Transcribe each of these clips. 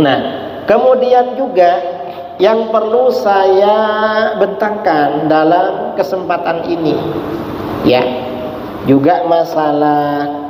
Nah, kemudian juga yang perlu saya bentangkan dalam kesempatan ini, ya, juga masalah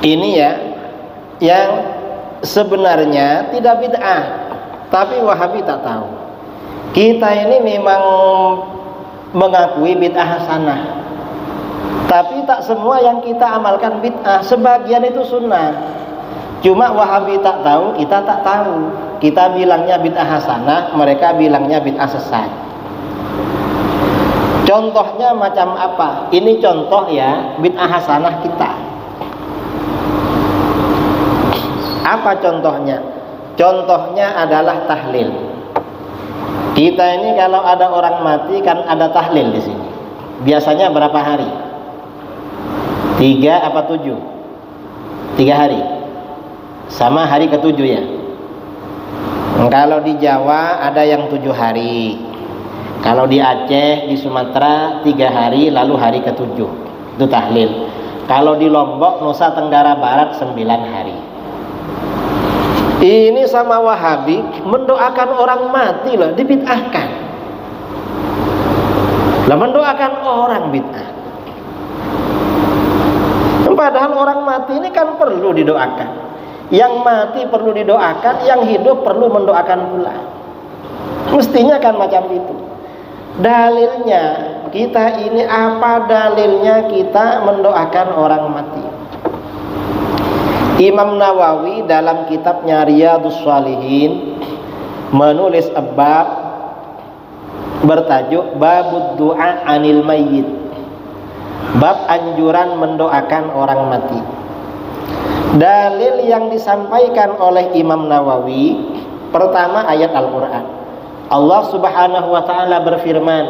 ini ya, yang sebenarnya tidak bid'ah, tapi Wahabi tak tahu. Kita ini memang mengakui bid'ah hasanah, tapi tak semua yang kita amalkan bid'ah, sebagian itu sunnah. Cuma Wahabi tak tahu, kita tak tahu. Kita bilangnya bid'ah hasanah, mereka bilangnya bid'ah sesat. Contohnya macam apa? Ini contoh ya, bid'ah hasanah kita. Apa contohnya? Contohnya adalah tahlil. Kita ini kalau ada orang mati kan ada tahlil di sini. Biasanya berapa hari? 3 apa 7? 3 hari. Sama hari ke-7 ya. Kalau di Jawa ada yang 7 hari. Kalau di Aceh, di Sumatera 3 hari, lalu hari ke-7 itu tahlil. Kalau di Lombok, Nusa Tenggara Barat 9 hari. Ini sama Wahabi mendoakan orang mati loh, dibid'ahkan. Lah mendoakan orang bid'ah. Padahal orang mati ini kan perlu didoakan. Yang mati perlu didoakan, yang hidup perlu mendoakan pula. Mestinya kan macam itu. Dalilnya kita ini apa dalilnya kita mendoakan orang mati? Imam Nawawi dalam kitabnya Riyadhus Shalihin menulis bab bertajuk Babud Du'a 'anil Mayyit, bab anjuran mendoakan orang mati. Dalil yang disampaikan oleh Imam Nawawi, pertama ayat Al-Quran. Allah Subhanahu wa ta'ala berfirman,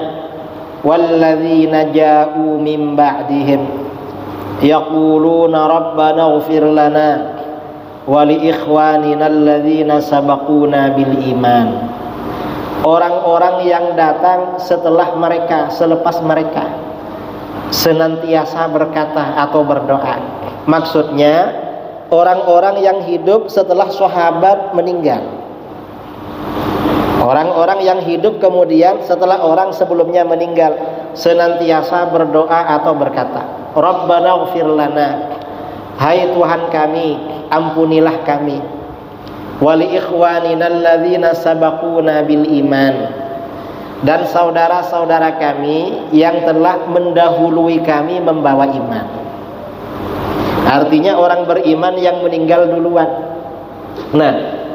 walladzina ja'u min ba'dihim yaquluna rabbana ighfir lana wa li ikhwanina alladzina sabaquna bil iman. Orang-orang yang datang setelah mereka, selepas mereka, senantiasa berkata atau berdoa. Maksudnya orang-orang yang hidup setelah sahabat meninggal. Orang-orang yang hidup kemudian setelah orang sebelumnya meninggal senantiasa berdoa atau berkata, Rabbana ighfir lana, hai Tuhan kami, ampunilah kami, wali ikhwanina alladzina sabaquna bil iman, dan saudara-saudara kami yang telah mendahului kami membawa iman. Artinya orang beriman yang meninggal duluan. Nah,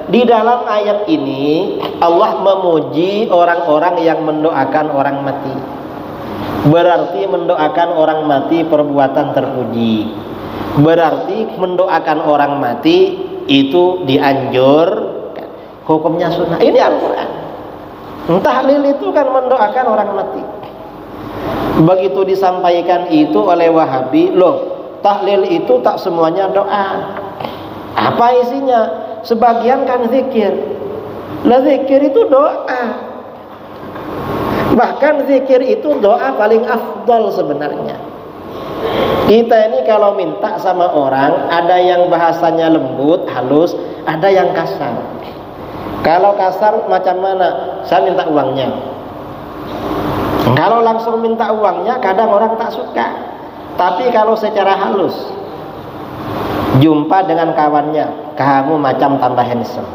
di dalam ayat ini Allah memuji orang-orang yang mendoakan orang mati. Berarti mendoakan orang mati perbuatan terpuji. Berarti mendoakan orang mati itu dianjur, hukumnya sunnah. Ini Al-Quran. Tahlil itu kan mendoakan orang mati. Begitu disampaikan itu oleh Wahabi, loh, tahlil itu tak semuanya doa. Apa isinya? Sebagian kan zikir. Lah zikir itu doa. Bahkan zikir itu doa paling afdal sebenarnya. Kita ini kalau minta sama orang, ada yang bahasanya lembut, halus, ada yang kasar. Kalau kasar macam mana? Saya minta uangnya. Kalau langsung minta uangnya, kadang orang tak suka. Tapi kalau secara halus, jumpa dengan kawannya, kamu macam tambah handsome.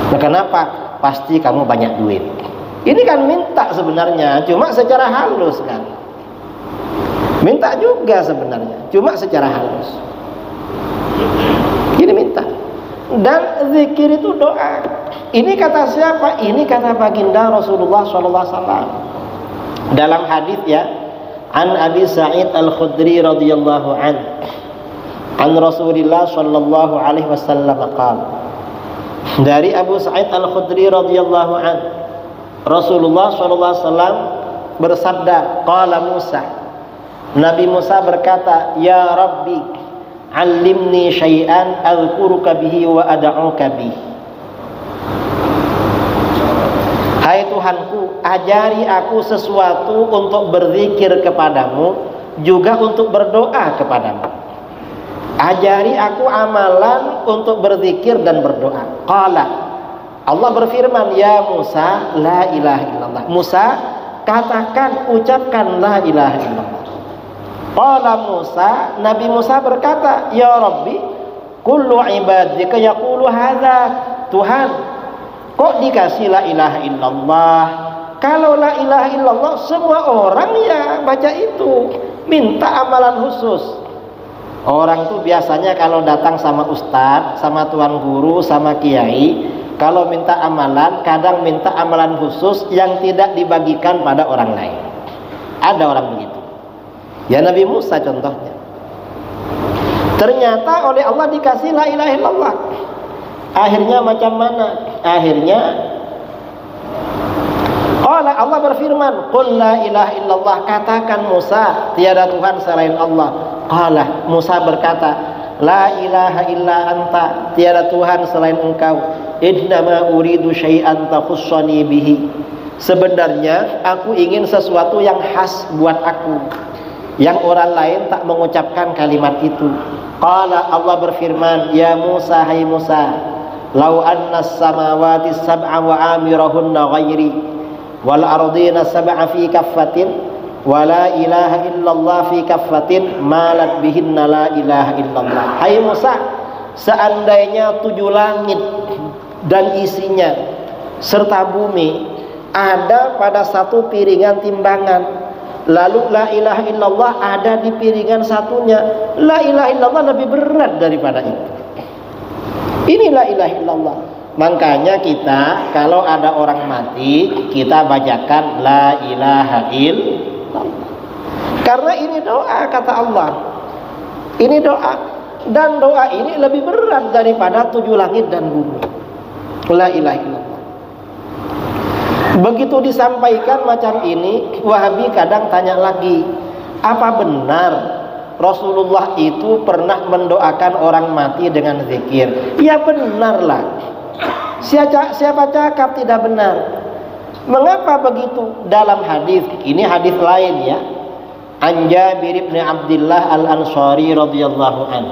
Nah, kenapa? Pasti kamu banyak duit. Ini kan minta sebenarnya, cuma secara halus kan. Minta juga sebenarnya, cuma secara halus. Ini minta. Dan zikir itu doa. Ini kata siapa? Ini kata baginda Rasulullah SAW. Dalam hadis ya, an Abi Sa'id Al-Khudri radhiyallahu an Rasulillah sallallahu alaihi wasallam qala. Dari Abu Sa'id Al-Khudri radhiyallahu an, Rasulullah sallallahu alaihi wasallam bersabda, qala Musa. Nabi Musa berkata, "Ya Rabbi, 'allimni syai'an adhkuruka bihi wa ad'uka bihi." Hai Tuhanku, ajari aku sesuatu untuk berzikir kepadamu, juga untuk berdoa kepadamu. Ajari aku amalan untuk berzikir dan berdoa. Qala, Allah berfirman, ya Musa, la ilaha illallah. Musa, katakan, ucapkan la ilaha illallah. Qala Musa, Nabi Musa berkata, ya Rabbi, kullu ibadika yaqulu hadza. Tuhan, kok dikasih la ilaha illallah? Kalau la ilaha illallah, semua orang ya baca itu. Minta amalan khusus. Orang tuh biasanya kalau datang sama ustadz, sama tuan guru, sama kiai, kalau minta amalan, kadang minta amalan khusus yang tidak dibagikan pada orang lain. Ada orang begitu. Ya Nabi Musa contohnya. Ternyata oleh Allah dikasih la ilaha illallah. Akhirnya macam mana? Akhirnya Allah berfirman, qul la ilaha illallah, katakan Musa, tiada Tuhan selain Allah. Qala, Musa berkata, la ilaha illa anta, tiada Tuhan selain engkau. Innama uridu syai'an takhussani bihi. Sebenarnya aku ingin sesuatu yang khas buat aku, yang orang lain tak mengucapkan kalimat itu. Qala, Allah berfirman, ya Musa, hai Musa, lau anna as-samawati sab'a wa amirahunna ghairi wal ardina sab'a fi kaffatin wa la ilaha illallah fi kaffatin malat bihinna la ilaha illallah. Hai Musa, seandainya 7 langit dan isinya serta bumi ada pada satu piringan timbangan, lalu la ilaha illallah ada di piringan satunya, la ilaha illallah lebih berat daripada itu. Ini la ilaha illallah. Makanya kita kalau ada orang mati, kita bacakan la ilaha illallah. Karena ini doa, kata Allah. Ini doa. Dan doa ini lebih berat daripada 7 langit dan bumi. La ilaha illallah. Begitu disampaikan macam ini, Wahabi kadang tanya lagi, apa benar Rasulullah itu pernah mendoakan orang mati dengan zikir? Ya benarlah. Siapa cakap tidak benar? Mengapa begitu? Dalam hadis, ini hadis lain ya, an Jabir bin Abdullah Al-Ansari radhiyallahu an.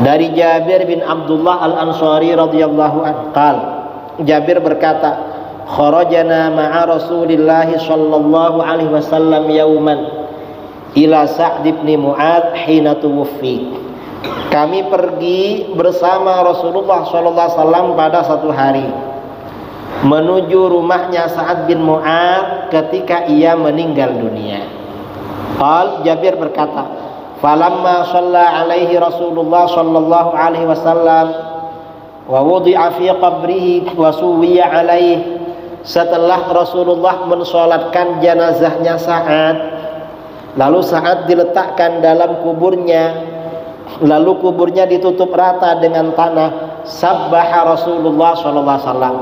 Dari Jabir bin Abdullah Al-Ansari radhiyallahu an, qal, Jabir berkata, kharajana ma'a Rasulillah sallallahu alaihi wasallam yauman ila Sa'd bin Mu'adz hina tuwfi. Kami pergi bersama Rasulullah SAW pada satu hari menuju rumahnya Sa'ad bin Mu'adz ketika ia meninggal dunia. Jabir berkata, falamma shalla alaihi Rasulullah sallallahu alaihi wasallam wa wudi'a fi qabrihi wa suwiya alaihi. Setelah Rasulullah mensolatkan jenazahnya Sa'ad, lalu Sa'ad diletakkan dalam kuburnya, lalu kuburnya ditutup rata dengan tanah, sabbaha Rasulullah SAW.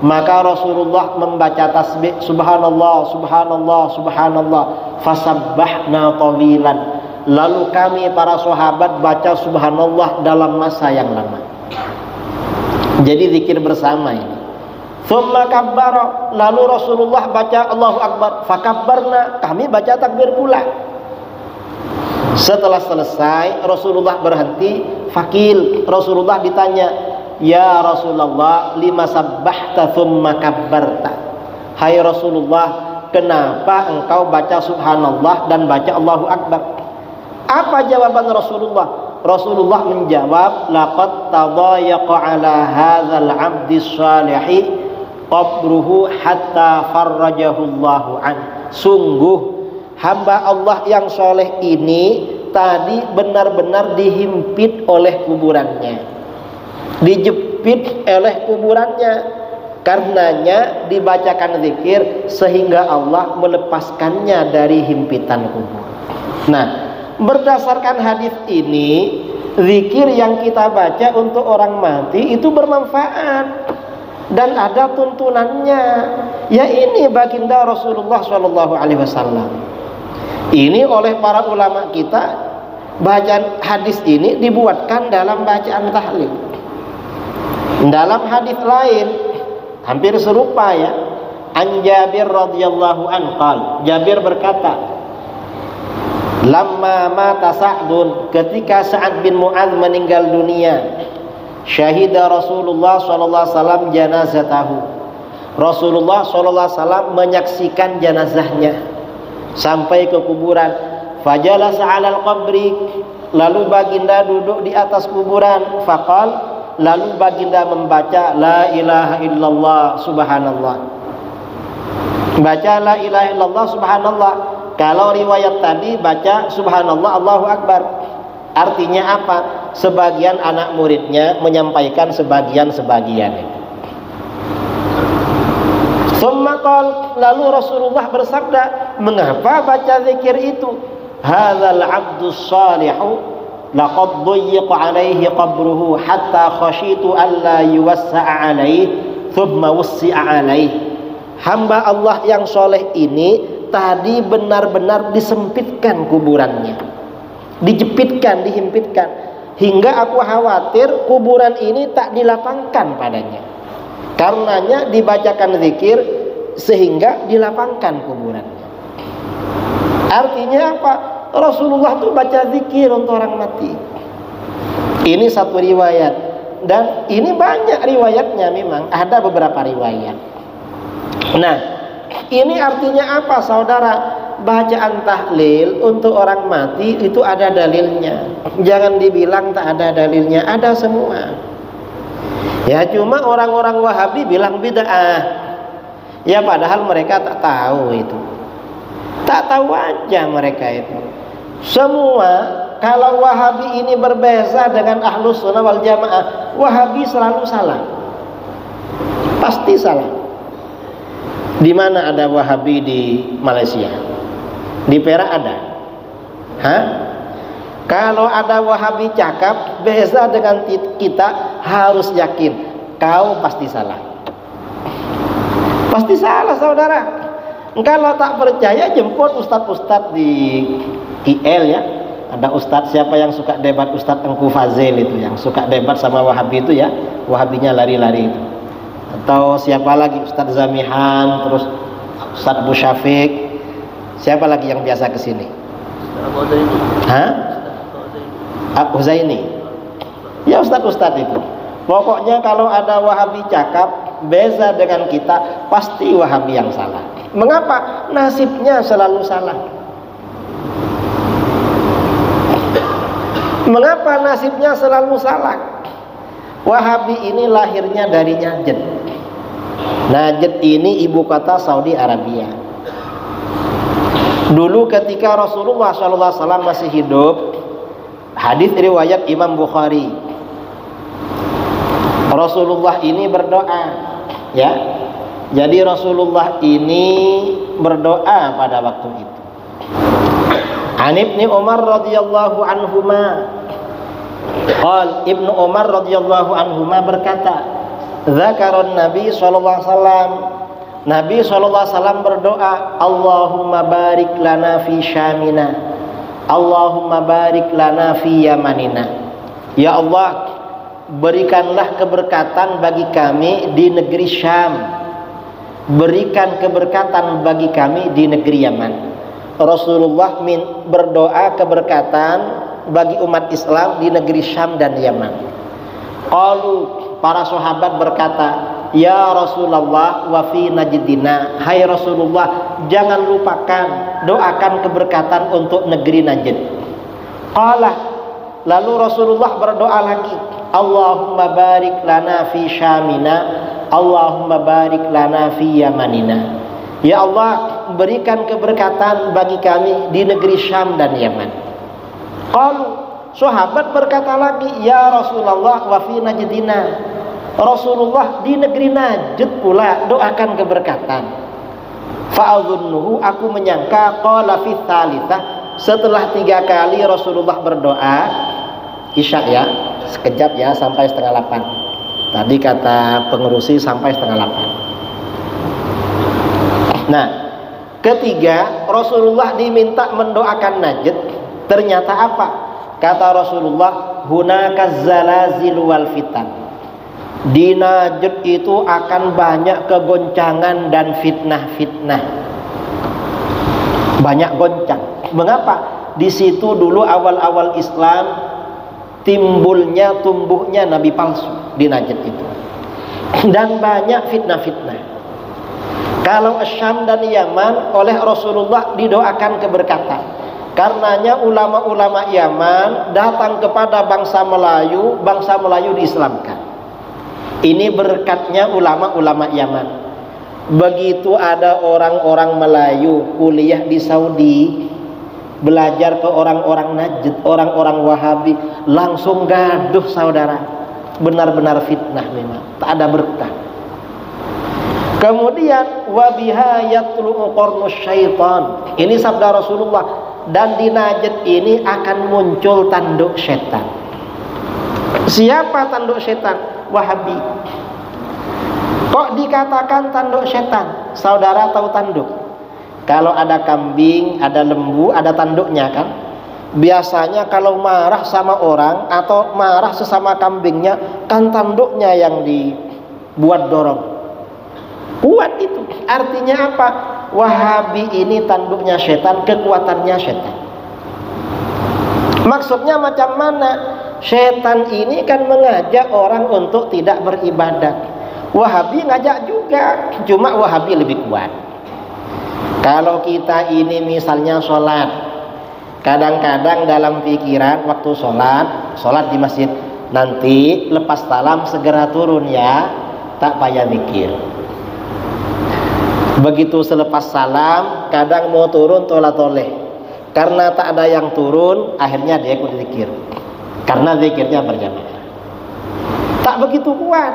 Maka Rasulullah membaca tasbih, subhanallah, subhanallah, subhanallah, fasabbahna tawilan. Lalu kami para sahabat baca subhanallah dalam masa yang lama. Jadi zikir bersama ini. Thumma kabbara, lalu Rasulullah baca Allahu Akbar, fakabbarna, kami baca takbir pula. Setelah selesai Rasulullah berhenti, fakil, Rasulullah ditanya, ya Rasulullah, lima sabbahta thumma kabbarta. Hai Rasulullah, kenapa engkau baca subhanallah dan baca Allahu Akbar? Apa jawaban Rasulullah? Rasulullah menjawab, laqad tadayaqa ala hadzal 'abdi shalihi qabruhu hatta farrajahu Allahu an. Sungguh hamba Allah yang soleh ini tadi benar-benar dihimpit oleh kuburannya, dijepit oleh kuburannya. Karenanya dibacakan zikir sehingga Allah melepaskannya dari himpitan kubur. Nah, berdasarkan hadis ini, zikir yang kita baca untuk orang mati itu bermanfaat dan ada tuntunannya. Ya, ini baginda Rasulullah SAW. Ini oleh para ulama kita, bacaan hadis ini dibuatkan dalam bacaan tahlil. Dalam hadis lain hampir serupa ya. An Jabir radhiyallahu anhu qala, Jabir berkata, lamma mata Sa'dun, ketika Sa'ad bin Mu'adz meninggal dunia, syahida Rasulullah sallallahu alaihi wasallam janazatahu. Rasulullah sallallahu alaihi wasallam menyaksikan jenazahnya sampai ke kuburan. Fajalasa 'alal qabri, lalu baginda duduk di atas kuburan. Faqal, lalu baginda membaca la ilaha illallah subhanallah. Baca la ilaha illallah subhanallah. Kalau riwayat tadi baca subhanallah Allahu akbar. Artinya apa? Sebagian anak muridnya menyampaikan sebagian-sebagian itu. Summa qala, lalu Rasulullah bersabda, mengapa baca zikir itu? Hadzal 'abdus shalihu laqad duyyiqa 'alaihi qabruhu hatta khashitu alla yuwassa'a 'alaihi thumma wussi'a 'alaihi. Hamba Allah yang soleh ini tadi benar-benar disempitkan kuburannya, dijepitkan, dihimpitkan, hingga aku khawatir kuburan ini tak dilapangkan padanya. Karenanya dibacakan zikir sehingga dilapangkan kuburannya. Artinya apa? Rasulullah tuh baca zikir untuk orang mati. Ini satu riwayat, dan ini banyak riwayatnya, memang ada beberapa riwayat. Nah, ini artinya apa saudara? Bacaan tahlil untuk orang mati itu ada dalilnya. Jangan dibilang tak ada dalilnya, ada semua. Ya, cuma orang-orang Wahabi bilang bid'ah. Ya, padahal mereka tak tahu itu. Tak tahu aja mereka itu. Semua, kalau Wahabi ini berbeza dengan Ahlus Sunnah wal Jamaah, Wahabi selalu salah. Pasti salah. Di mana ada Wahabi di Malaysia? Di Perak ada? Hah? Kalau ada Wahabi cakap beza dengan kita, harus yakin kau pasti salah. Pasti salah saudara. Kalau tak percaya jemput ustadz-ustadz di IL ya. Ada ustadz siapa yang suka debat, Ustadz Tengku Fazil itu yang suka debat sama Wahabi itu ya. Wahabinya lari-lari itu. Atau siapa lagi, Ustadz Zamihan, terus Ustadz Abu Syafiq. Siapa lagi yang biasa kesini? Hah? Abu Zaini. Ya, ustadz-ustadz itu. Pokoknya kalau ada Wahabi cakap beza dengan kita, pasti Wahabi yang salah. Mengapa? Nasibnya selalu salah. Mengapa nasibnya selalu salah? Wahabi ini lahirnya dari Najd. Najd ini ibu kota Saudi Arabia. Dulu ketika Rasulullah SAW masih hidup, hadis riwayat Imam Bukhari, Rasulullah ini berdoa, ya. Jadi Rasulullah ini berdoa pada waktu itu. An Ibnu Umar radhiyallahu anhuma, qal Ibnu Umar radhiyallahu anhuma berkata, zakaron Nabi sallallahu alaihi wasallam, Nabi sallallahu alaihi wasallam berdoa, Allahumma barik lana fi syamina, Allahumma barik lana fi yamanina. Ya Allah, berikanlah keberkatan bagi kami di negeri Syam, berikan keberkatan bagi kami di negeri Yaman. Rasulullah berdoa keberkatan bagi umat Islam di negeri Syam dan Yaman. Qalu, para sahabat berkata, ya Rasulullah wa fi najdina, hai Rasulullah jangan lupakan doakan keberkatan untuk negeri Najd. Qala, lalu Rasulullah berdoa lagi, Allahumma barik lana fi syamina, Allahumma barik lana fi yamanina. Ya Allah, berikan keberkatan bagi kami di negeri Syam dan Yaman. Qalu, sahabat berkata lagi, ya Rasulullah wa fi najdina, Rasulullah di negeri Najd pula doakan keberkatan. Fa'adhunnuhu, aku menyangka qala fi tsalitsah, setelah 3 kali Rasulullah berdoa Isya ya, sekejap ya sampai 7:30. Tadi kata pengurusi sampai 7:30. Nah, ketiga Rasulullah diminta mendoakan Najd. Ternyata apa? Kata Rasulullah, hunaka zalazil wal fitan. Di Najd itu akan banyak kegoncangan dan fitnah-fitnah. Banyak goncang. Mengapa? Di situ dulu awal-awal Islam tumbuhnya nabi palsu di Najd itu. Dan banyak fitnah-fitnah. Kalau Syam dan Yaman oleh Rasulullah didoakan keberkatan. Karenanya ulama-ulama Yaman datang kepada bangsa Melayu diislamkan. Ini berkatnya ulama-ulama Yaman. Begitu ada orang-orang Melayu kuliah di Saudi, belajar ke orang-orang Najd, orang-orang Wahabi, langsung gaduh saudara. Benar-benar fitnah memang, tak ada berkah. Kemudian wabiha yatlu'u qarnus syaitan. Ini sabda Rasulullah, dan di Najd ini akan muncul tanduk setan. Siapa tanduk setan? Wahabi. Kok dikatakan tanduk setan? Saudara tahu tanduk? Kalau ada kambing, ada lembu, ada tanduknya kan? Biasanya kalau marah sama orang atau marah sesama kambingnya, kan tanduknya yang dibuat dorong. Kuat itu. Artinya apa? Wahabi ini tanduknya setan, kekuatannya setan. Maksudnya macam mana? Setan ini kan mengajak orang untuk tidak beribadah. Wahabi ngajak juga, cuma Wahabi lebih kuat. Kalau kita ini misalnya sholat, kadang-kadang dalam pikiran waktu sholat di masjid, nanti lepas salam segera turun ya, tak payah mikir. Begitu selepas salam, kadang mau turun tolah-toleh. Karena tak ada yang turun, akhirnya dia ikut zikir. Karena zikirnya berjamaah. Tak begitu kuat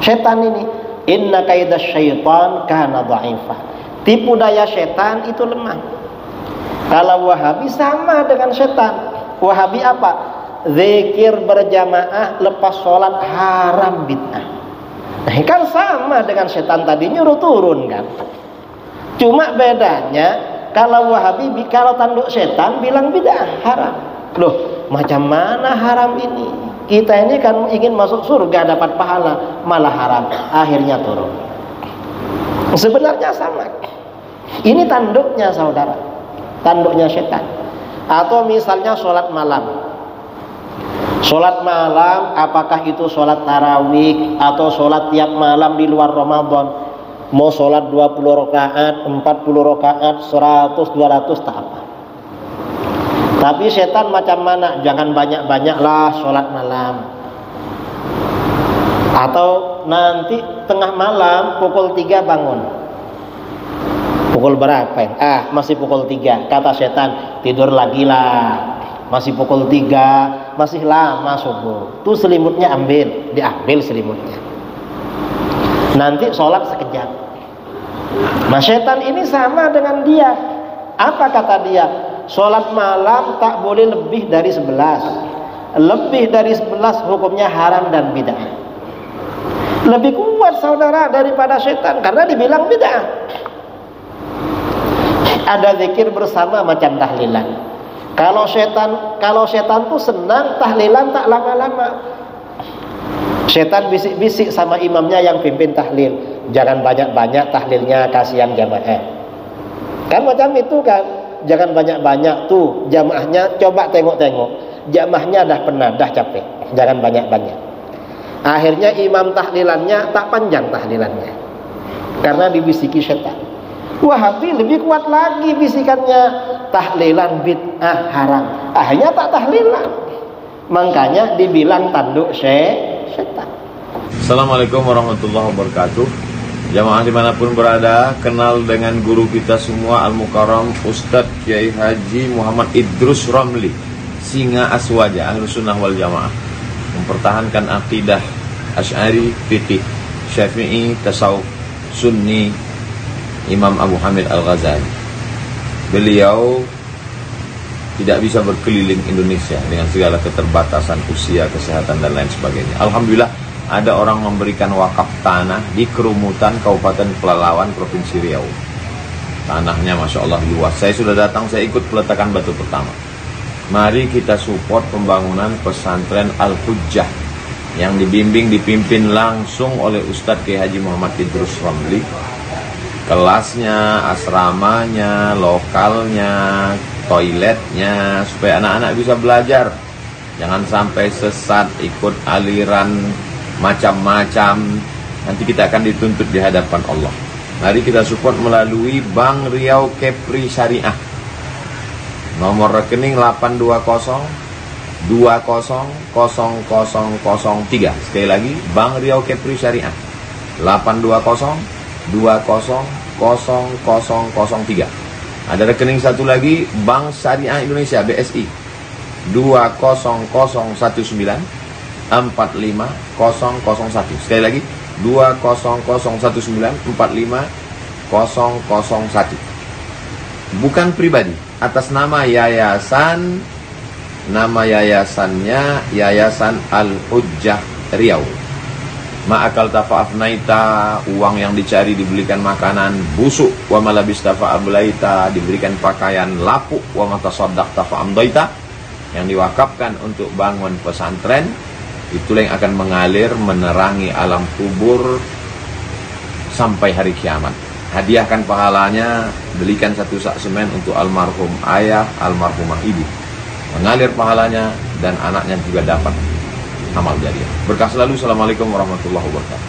setan ini. Inna kaidas syaitan kana dha'ifa. Tipu daya setan itu lemah. Kalau Wahabi sama dengan setan. Wahabi apa? Zikir berjamaah lepas sholat haram bid'ah. Nah, kan sama dengan setan tadi, nyuruh turun kan. Cuma bedanya kalau Wahabi, kalau tanduk setan bilang bid'ah, haram. Loh, macam mana haram ini? Kita ini kan ingin masuk surga dapat pahala, malah haram, akhirnya turun. Sebenarnya sama. Ini tanduknya saudara, tanduknya setan. Atau misalnya sholat malam. Sholat malam, apakah itu sholat tarawih atau sholat tiap malam di luar Ramadan? Mau sholat 20 rakaat, 40 rakaat, 100, 200, tak apa. Tapi setan macam mana? Jangan banyak-banyaklah sholat malam. Atau nanti tengah malam pukul 3 bangun. Pukul berapa? Masih pukul 3. Kata setan, tidur lagi lah. Masih pukul 3, masih lama subuh. Tuh selimutnya diambil selimutnya. Nanti sholat sekejap. Nah setan ini sama dengan dia. Apa kata dia? Sholat malam tak boleh lebih dari 11. Lebih dari 11 hukumnya haram dan bid'ah. Lebih kuat saudara daripada setan, karena dibilang bid'ah. Ada zikir bersama macam tahlilan. Kalau setan tuh senang tahlilan tak lama-lama. Setan bisik-bisik sama imamnya yang pimpin tahlil, jangan banyak-banyak tahlilnya, kasihan jamaah. Kan macam itu kan, jangan banyak-banyak tuh jamaahnya, coba tengok-tengok, jamaahnya dah penat, dah capek, jangan banyak-banyak. Akhirnya imam tahlilannya tak panjang tahlilannya, karena dibisiki setan. Wahabi lebih kuat lagi bisikannya, tahlilan bid'ah haram. Akhirnya tak tahlilan, makanya dibilang tanduk setan. Assalamualaikum warahmatullahi wabarakatuh. Jamaah dimanapun berada, kenal dengan guru kita semua Al-Mukarram Ustadz Kiai Haji Muhammad Idrus Ramli, Singa Aswaja, Ahlus Sunnah wal Jamaah, mempertahankan akidah Asy'ari, fikih, Syafi'i, tasawuf, Sunni, Imam Abu Hamid Al-Ghazali. Beliau tidak bisa berkeliling Indonesia dengan segala keterbatasan usia, kesehatan, dan lain sebagainya. Alhamdulillah ada orang memberikan wakaf tanah di Kerumutan, Kabupaten Pelalawan, Provinsi Riau. Tanahnya Masya Allah luas. Saya sudah datang, saya ikut peletakan batu pertama. Mari kita support pembangunan pesantren Al-Hujjah yang dipimpin langsung oleh Ustadz Kiai Haji Muhammad Idrus Ramli. Kelasnya, asramanya, lokalnya, toiletnya, supaya anak-anak bisa belajar. Jangan sampai sesat, ikut aliran macam-macam. Nanti kita akan dituntut di hadapan Allah. Mari kita support melalui Bank Riau Kepri Syariah. Nomor rekening 820 200003. Sekali lagi, Bank Riau Kepri Syariah 820 200003. Ada rekening satu lagi, Bank Syariah Indonesia BSI 20019 45001. Sekali lagi, 20019 45001. Bukan pribadi, atas nama yayasan. Nama yayasannya Yayasan Al-Hujjah Riau. Ma'akal tafa'afnaita, uang yang dicari dibelikan makanan busuk. Wa malabis tafa'ablaita, diberikan pakaian lapuk. Wa matasaddaq tafa'amdaita, yang diwakafkan untuk bangun pesantren. Itulah yang akan mengalir menerangi alam kubur sampai hari kiamat. Hadiahkan pahalanya, belikan satu sak semen untuk almarhum ayah, almarhumah ibu. Mengalir pahalanya dan anaknya juga dapat amal jariah. Berkah selalu. Assalamualaikum warahmatullahi wabarakatuh.